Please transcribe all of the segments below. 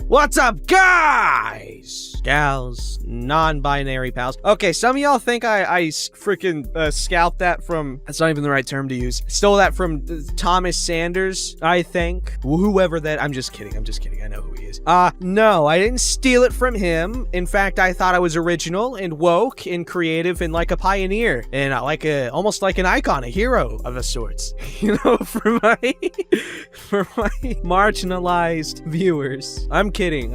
What's up, guys? Gals, non-binary pals. Okay, some of y'all think I freaking scalped that from, that's not even the right term to use. Stole that from Thomas Sanders, I think. Whoever that, I'm just kidding. I know who he is. No, I didn't steal it from him. In fact, I thought I was original and woke and creative and like a pioneer and almost like an icon, a hero of a sorts. You know, for my marginalized viewers. I'm kidding.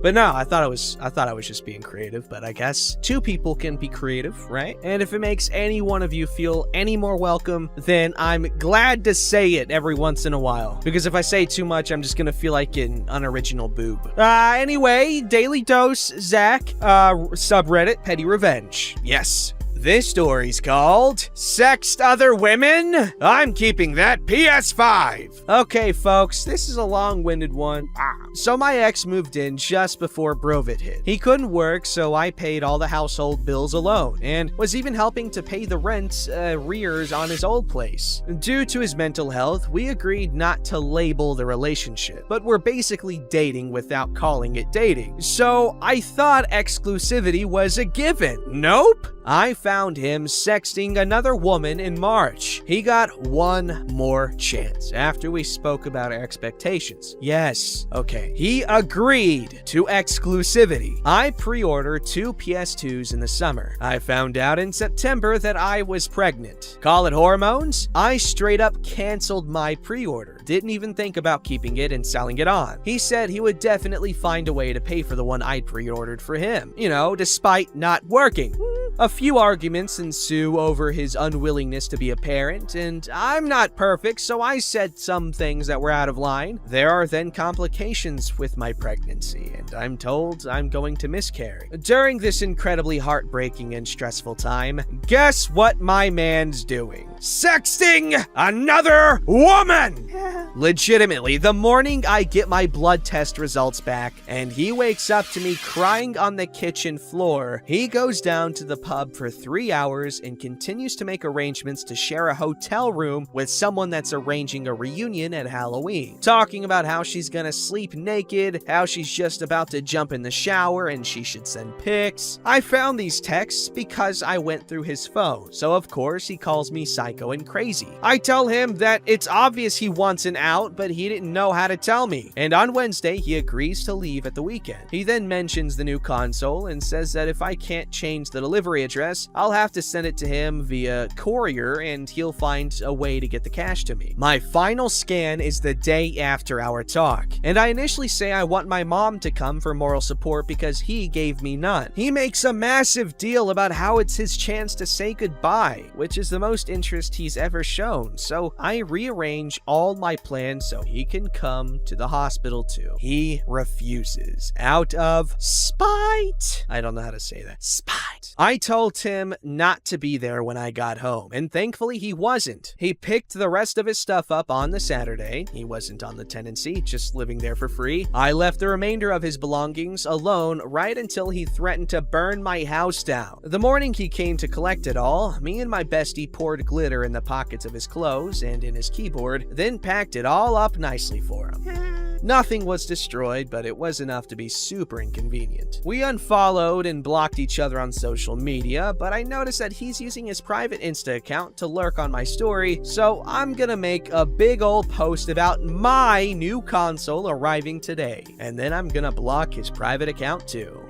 But no, I thought I was just being creative, but I guess two people can be creative, right? And if it makes any one of you feel any more welcome, then I'm glad to say it every once in a while. Because if I say too much, I'm just gonna feel like an unoriginal boob. Anyway, Daily Dose, Zach, subreddit, Petty Revenge. Yes. This story's called Sexed Other Women? I'm keeping that PS5. Okay, folks, this is a long-winded one. So my ex moved in just before Brovit hit. He couldn't work, so I paid all the household bills alone, and was even helping to pay the rent arrears on his old place. Due to his mental health, we agreed not to label the relationship, but we're basically dating without calling it dating. So I thought exclusivity was a given. Nope. I found him sexting another woman in March. He got one more chance after we spoke about our expectations. Yes, okay. He agreed to exclusivity. I pre-ordered 2 PS2s in the summer. I found out in September that I was pregnant. Call it hormones? I straight up canceled my pre-order. Didn't even think about keeping it and selling it on. He said he would definitely find a way to pay for the one I pre-ordered for him. You know, despite not working. A few arguments ensue over his unwillingness to be a parent, and I'm not perfect, so I said some things that were out of line. There are then complications with my pregnancy, and I'm told I'm going to miscarry. During this incredibly heartbreaking and stressful time, guess what my man's doing? Sexting another woman! Legitimately, the morning I get my blood test results back, and he wakes up to me crying on the kitchen floor, he goes down to the pub for 3 hours and continues to make arrangements to share a hotel room with someone that's arranging a reunion at Halloween. Talking about how she's gonna sleep naked, how she's just about to jump in the shower and she should send pics. I found these texts because I went through his phone, so of course he calls me psycho and crazy. I tell him that it's obvious he wants an out, but he didn't know how to tell me. And on Wednesday, he agrees to leave at the weekend. He then mentions the new console and says that if I can't change the delivery address, I'll have to send it to him via courier and he'll find a way to get the cash to me. My final scan is the day after our talk, and I initially say I want my mom to come for moral support because he gave me none. He makes a massive deal about how it's his chance to say goodbye, which is the most interest he's ever shown, so I rearrange all my plans so he can come to the hospital too. He refuses out of spite. I don't know how to say that. Spite. I told him not to be there when I got home, and thankfully he wasn't. He picked the rest of his stuff up on the Saturday. He wasn't on the tenancy, just living there for free. I left the remainder of his belongings alone right until he threatened to burn my house down. The morning he came to collect it all, me and my bestie poured glitter in the pockets of his clothes and in his keyboard, then packed it all up nicely for him. Nothing was destroyed, but it was enough to be super inconvenient. We unfollowed and blocked each other on social media, but I noticed that he's using his private Insta account to lurk on my story, so I'm gonna make a big old post about my new console arriving today, and then I'm gonna block his private account too.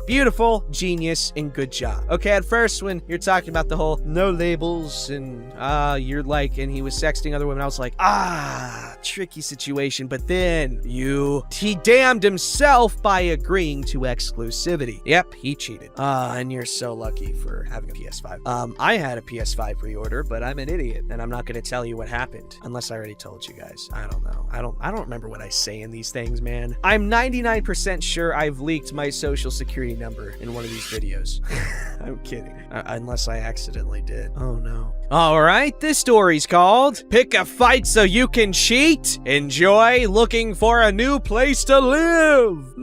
Beautiful, genius, and good job. Okay, at first when you're talking about the whole no labels and you're like, and he was sexting other women, I was like, tricky situation. But then he damned himself by agreeing to exclusivity. Yep, he cheated. And you're so lucky for having a PS5. I had a PS5 pre-order, but I'm an idiot, and I'm not going to tell you what happened unless I already told you guys. I don't know. I don't remember what I say in these things, man. I'm 99% sure I've leaked my social security number in one of these videos. I'm kidding. Unless I accidentally did. Oh no. Alright, this story's called Pick a Fight So You Can Cheat. Enjoy looking for a new place to live.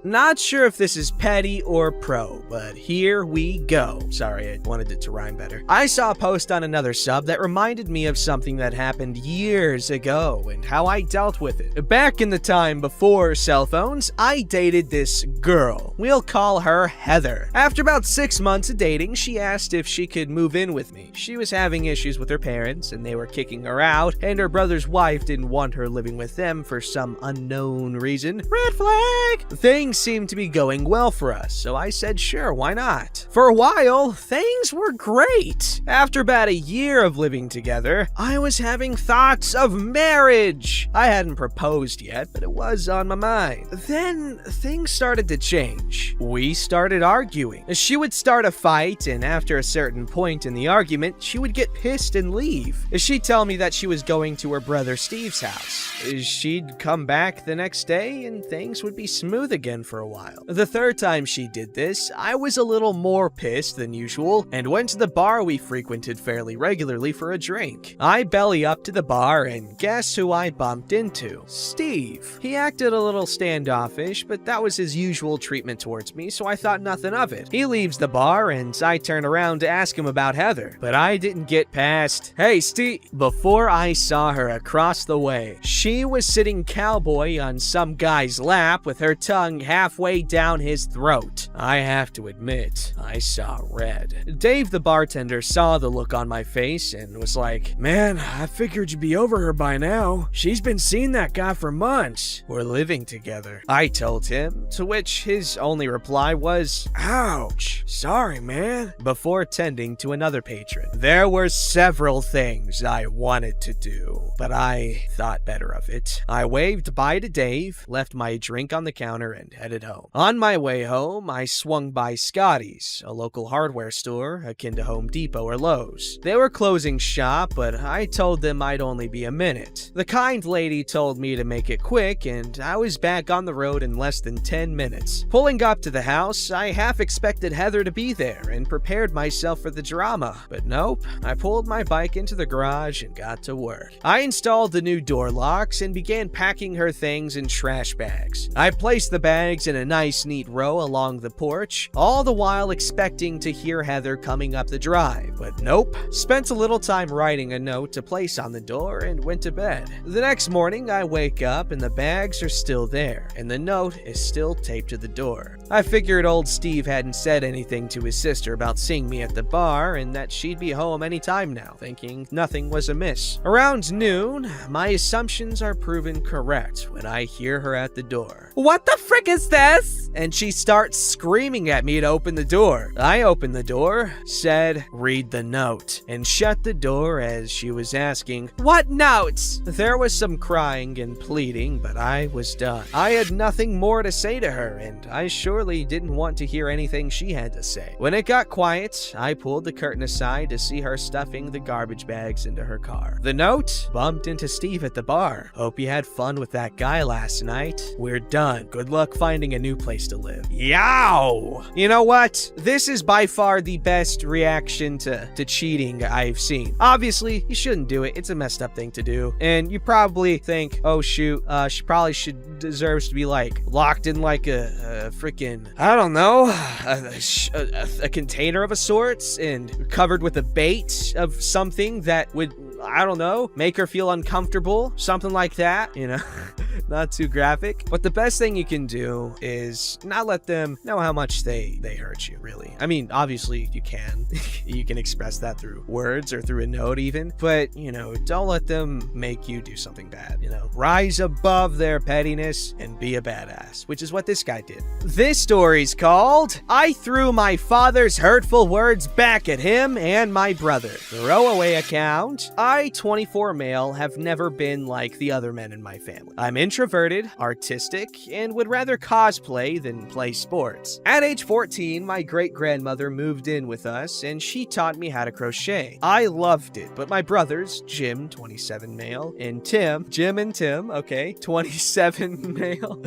Not sure if this is petty or pro, but here we go. Sorry, I wanted it to rhyme better. I saw a post on another sub that reminded me of something that happened years ago and how I dealt with it. Back in the time before cell phones, I dated this girl. We'll call her Heather. After about 6 months of dating, she asked if she could move in with me. She was having issues with her parents and they were kicking her out, and her brother's wife didn't want her living with them for some unknown reason. Red flag! Things seemed to be going well for us, so I said sure, why not? For a while, things were great. After about a year of living together, I was having thoughts of marriage. I hadn't proposed yet, but it was on my mind. Then things started to change. We started arguing. She would start a fight, and after a certain point in the argument, she would get pissed and leave. She'd tell me that she was going to her brother Steve's house. She'd come back the next day, and things would be smooth again for a while. The third time she did this, I was a little more pissed than usual, and went to the bar we frequented fairly regularly for a drink. I belly up to the bar, and guess who I bumped into? Steve. He acted a little standoffish, but that was his usual treatment towards me, so I thought nothing of it. He leaves the bar, and I turn around to ask him about Heather, but I didn't get past, "Hey, Steve," before I saw her across the way. She was sitting cowboy on some guy's lap with her tongue halfway down his throat. I have to admit, I saw red. Dave, the bartender, saw the look on my face and was like, "Man, I figured you'd be over her by now. She's been seeing that guy for months. We're living together." I told him, to which his only reply was, "Ouch, sorry, man," before tending to another patron. There were several things I wanted to do, but I thought better of it. I waved bye to Dave, left my drink on the counter, and headed home. On my way home, I swung by Scotty's, a local hardware store akin to Home Depot or Lowe's. They were closing shop, but I told them I'd only be a minute. The kind lady told me to make it quick, and I was back on the road in less than 10 minutes. Pulling up to the house, I half expected Heather to be there and prepared myself for the drama, but nope. I pulled my bike into the garage and got to work. I installed the new door locks and began packing her things in trash bags. I placed the bags in a nice neat row along the porch, all the while expecting to hear Heather coming up the drive, but nope. Spent a little time writing a note to place on the door and went to bed. The next morning, I wake up and the bags are still there, and the note is still taped to the door. I figured old Steve hadn't said anything to his sister about seeing me at the bar and that she'd be home anytime now, thinking nothing was amiss. Around noon, my assumptions are proven correct when I hear her at the door. "What the frick is this?" And she starts screaming at me to open the door. I opened the door, said, "Read the note," and shut the door as she was asking, "What notes?" There was some crying and pleading, but I was done. I had nothing more to say to her, and I surely didn't want to hear anything she had to say. When it got quiet, I pulled the curtain aside to see her stuffing the garbage bags into her car. The note: "Bumped into Steve at the bar. Hope you had fun with that guy last night. We're done. Good luck finding a new place to live." Yow! You know what? This is by far the best reaction to cheating I've seen. Obviously, you shouldn't do it. It's a messed up thing to do. And you probably think, oh shoot, she probably deserves to be like locked in like a freaking, I don't know, a container of a sorts and covered with a bait of something that would, I don't know, make her feel uncomfortable, something like that, you know. Not too graphic. But the best thing you can do is not let them know how much they hurt you, really. I mean, obviously you can. You can express that through words or through a note even. But, you know, don't let them make you do something bad, you know. Rise above their pettiness and be a badass, which is what this guy did. This story's called "I Threw My Father's Hurtful Words Back at Him and My Brother." Throwaway account. I, 24 male, have never been like the other men in my family. I'm introverted, artistic, and would rather cosplay than play sports. At age 14, my great-grandmother moved in with us, and she taught me how to crochet. I loved it, but my brothers, Jim, 27 male, and Tim, 27 male,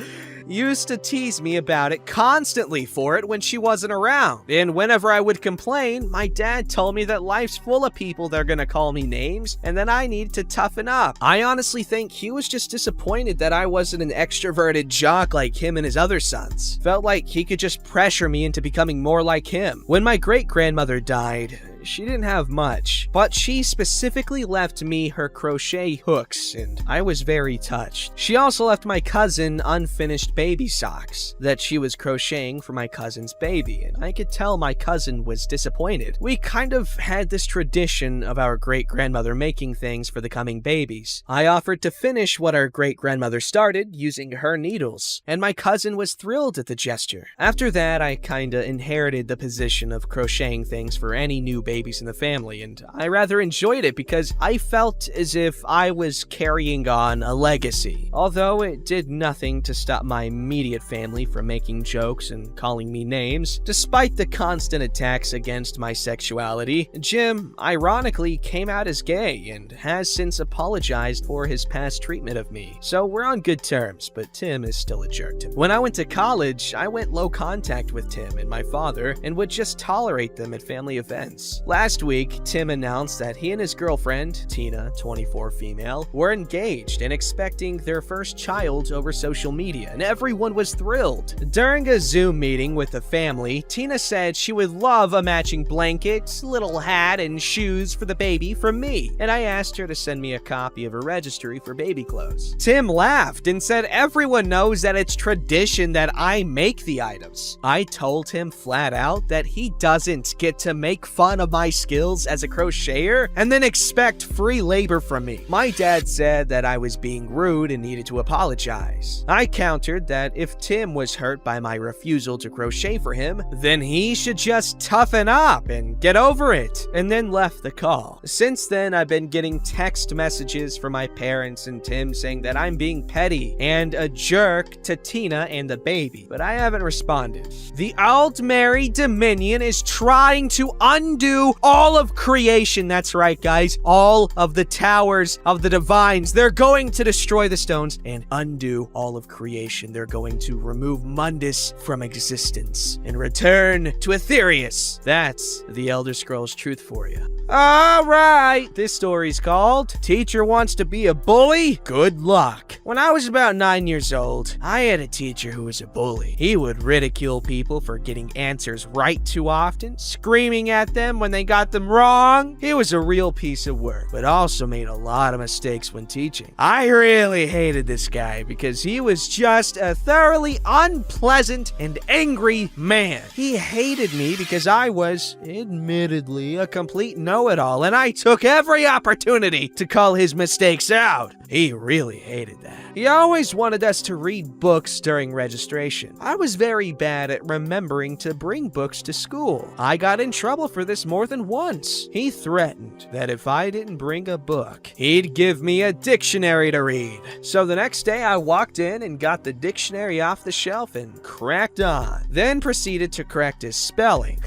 used to tease me about it constantly for it when she wasn't around. And whenever I would complain, my dad told me that life's full of people that are gonna call me names and that I need to toughen up. I honestly think he was just disappointed that I wasn't an extroverted jock like him and his other sons. Felt like he could just pressure me into becoming more like him. When my great-grandmother died, she didn't have much, but she specifically left me her crochet hooks, and I was very touched. She also left my cousin unfinished baby socks that she was crocheting for my cousin's baby, and I could tell my cousin was disappointed. We kind of had this tradition of our great-grandmother making things for the coming babies. I offered to finish what our great-grandmother started using her needles, and my cousin was thrilled at the gesture. After that, I kinda inherited the position of crocheting things for any new babies in the family, and I rather enjoyed it because I felt as if I was carrying on a legacy. Although it did nothing to stop my immediate family from making jokes and calling me names, despite the constant attacks against my sexuality. Jim, ironically, came out as gay and has since apologized for his past treatment of me, so we're on good terms, but Tim is still a jerk to me. When I went to college, I went low contact with Tim and my father and would just tolerate them at family events. Last week, Tim announced that he and his girlfriend, Tina, 24 female, were engaged and expecting their first child over social media, and everyone was thrilled. During a Zoom meeting with the family, Tina said she would love a matching blanket, little hat, and shoes for the baby from me, and I asked her to send me a copy of her registry for baby clothes. Tim laughed and said everyone knows that it's tradition that I make the items. I told him flat out that he doesn't get to make fun of my skills as a crocheter and then expect free labor from me. My dad said that I was being rude and needed to apologize. I countered that if Tim was hurt by my refusal to crochet for him, then he should just toughen up and get over it, and then left the call. Since then, I've been getting text messages from my parents and Tim saying that I'm being petty and a jerk to Tina and the baby, but I haven't responded. The Aldmeri Dominion is trying to undo all of creation. That's right, guys. All of the towers of the divines. They're going to destroy the stones and undo all of creation. They're going to remove Mundus from existence and return to Aetherius. That's the Elder Scrolls truth for you. Alright, this story's called Teacher Wants to Be a Bully? Good Luck. When I was about 9 years old, I had a teacher who was a bully. He would ridicule people for getting answers right too often, screaming at them when they got them wrong. He was a real piece of work, but also made a lot of mistakes when teaching. I really hated this guy because he was just a thoroughly unpleasant and angry man. He hated me because I was, admittedly, a complete know-it-all, and I took every opportunity to call his mistakes out. He really hated that. He always wanted us to read books during registration. I was very bad at remembering to bring books to school. I got in trouble for this more than once. He threatened that if I didn't bring a book, he'd give me a dictionary to read. So the next day I walked in and got the dictionary off the shelf and cracked on. Then proceeded to correct his spelling.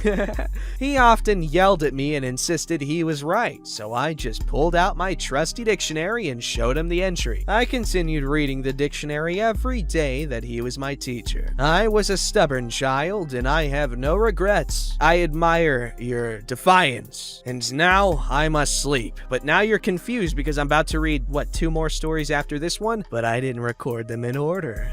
He often yelled at me and insisted he was right, so I just pulled out my trusty dictionary and showed him the entry. I continued reading the dictionary every day that he was my teacher. I was a stubborn child and I have no regrets. I admire your defiance. And now I must sleep. But now you're confused because I'm about to read, 2 more stories after this one? But I didn't record them in order.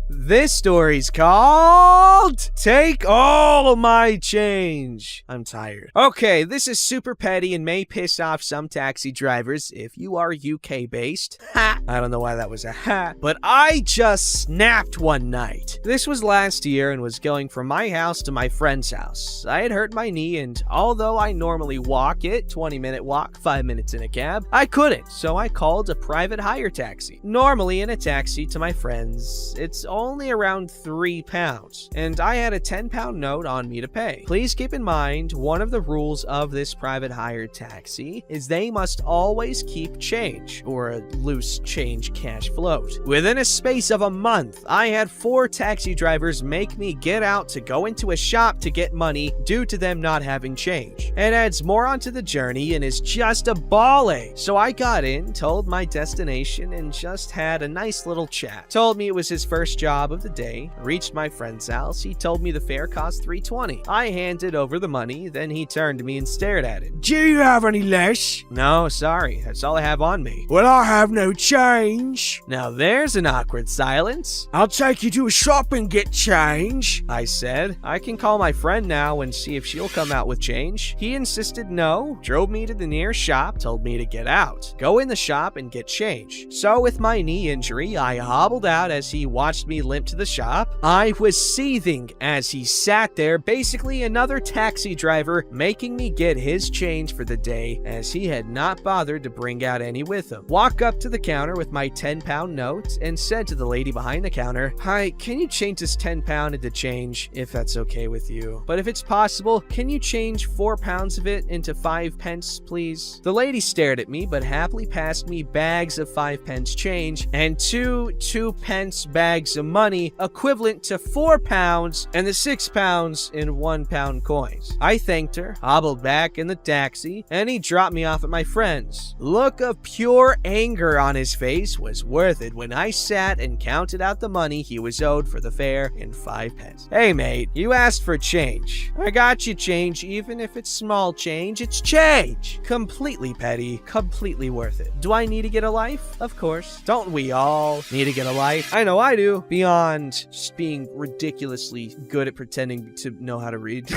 This story's called Take All My Change. I'm tired. Okay, this is super petty and may piss off some taxi drivers if you are UK based. Ha! I don't know why that was a ha, but I just snapped one night. This was last year and was going from my house to my friend's house. I had hurt my knee, and although I normally walk it, 20-minute walk, 5 minutes in a cab, I couldn't, so I called a private hire taxi. Normally in a taxi to my friends, it's only around £3, and I had a £10 note on me to pay. Please keep in mind, one of the rules of this private hired taxi is they must always keep change, or a loose change cash float. Within a space of a month, I had 4 taxi drivers make me get out to go into a shop to get money due to them not having change. It adds more onto the journey and is just a ball ache. So I got in, told my destination, and just had a nice little chat. Told me it was his first job of the day. Reached my friend's house. He told me the fare cost $3.20. I handed over the money, then he turned to me and stared at it. Do you have any less? No, sorry. That's all I have on me. Well, I have no change. Now there's an awkward silence. I'll take you to a shop and get change, I said. I can call my friend now and see if she'll come out with change. He insisted no, drove me to the nearest shop, told me to get out, go in the shop and get change. So with my knee injury, I hobbled out as he watched me limp to the shop. I was seething as he sat there, basically another taxi driver making me get his change for the day as he had not bothered to bring out any with him. Walk up to the counter with my £10 note and said to the lady behind the counter, "Hi, can you change this £10 into change if that's okay with you? But if it's possible, can you change £4 of it into 5 pence, please?" The lady stared at me but happily passed me bags of 5 pence change and 2 2-pence bags of money equivalent to £4 and the £6 in £1 coins. I thanked her, hobbled back in the taxi, and he dropped me off at my friend's. Look of pure anger on his face was worth it when I sat and counted out the money he was owed for the fare in 5 pence. Hey mate, you asked for change. I got you change, even if it's small change, it's change. Completely petty, completely worth it. Do I need to get a life? Of course. Don't we all need to get a life? I know I do. Beyond just being ridiculously good at pretending to know how to read.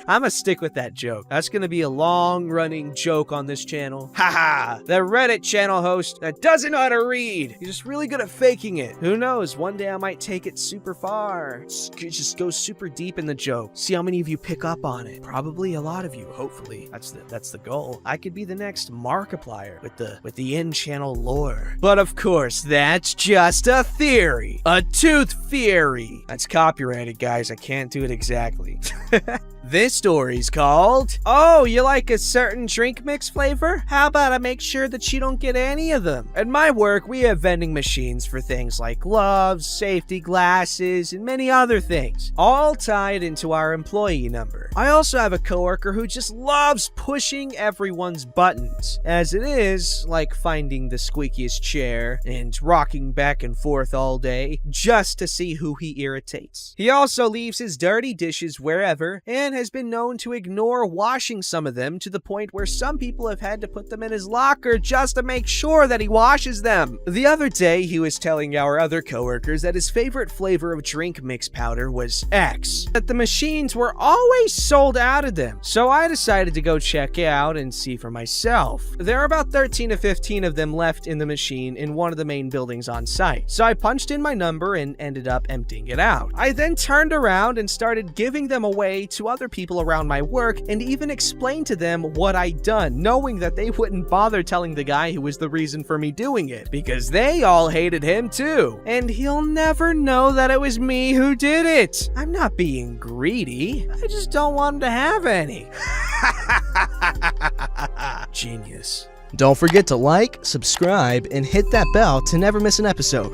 I'm gonna stick with that joke. That's gonna be a long-running joke on this channel. Haha! The Reddit channel host that doesn't know how to read. He's just really good at faking it. Who knows? One day I might take it super far. Just go super deep in the joke. See how many of you pick up on it. Probably a lot of you, hopefully. That's the goal. I could be the next Markiplier with the in-channel lore. But of course, that's just a theory. A tooth theory. That's copyrighted, guys. I can't do it exactly. This story's called, "Oh, you like a certain drink mix flavor? How about I make sure that you don't get any of them?" At my work, we have vending machines for things like gloves, safety glasses, and many other things, all tied into our employee number. I also have a coworker who just loves pushing everyone's buttons, as it is like finding the squeakiest chair and rocking back and forth all day just to see who he irritates. He also leaves his dirty dishes wherever and has been known to ignore washing some of them to the point where some people have had to put them in his locker just to make sure that he washes them. The other day, he was telling our other coworkers that his favorite flavor of drink mix powder was X, that the machines were always sold out of them. So I decided to go check out and see for myself. There are about 13 to 15 of them left in the machine in one of the main buildings on site. So I punched in my number and ended up emptying it out. I then turned around and started giving them away to other people around my work and even explained to them what I'd done, knowing that they wouldn't bother telling the guy who was the reason for me doing it, because they all hated him too. And he'll never know that it was me who did it. I'm not being greedy. I just don't want him to have any. Genius. Don't forget to like, subscribe, and hit that bell to never miss an episode.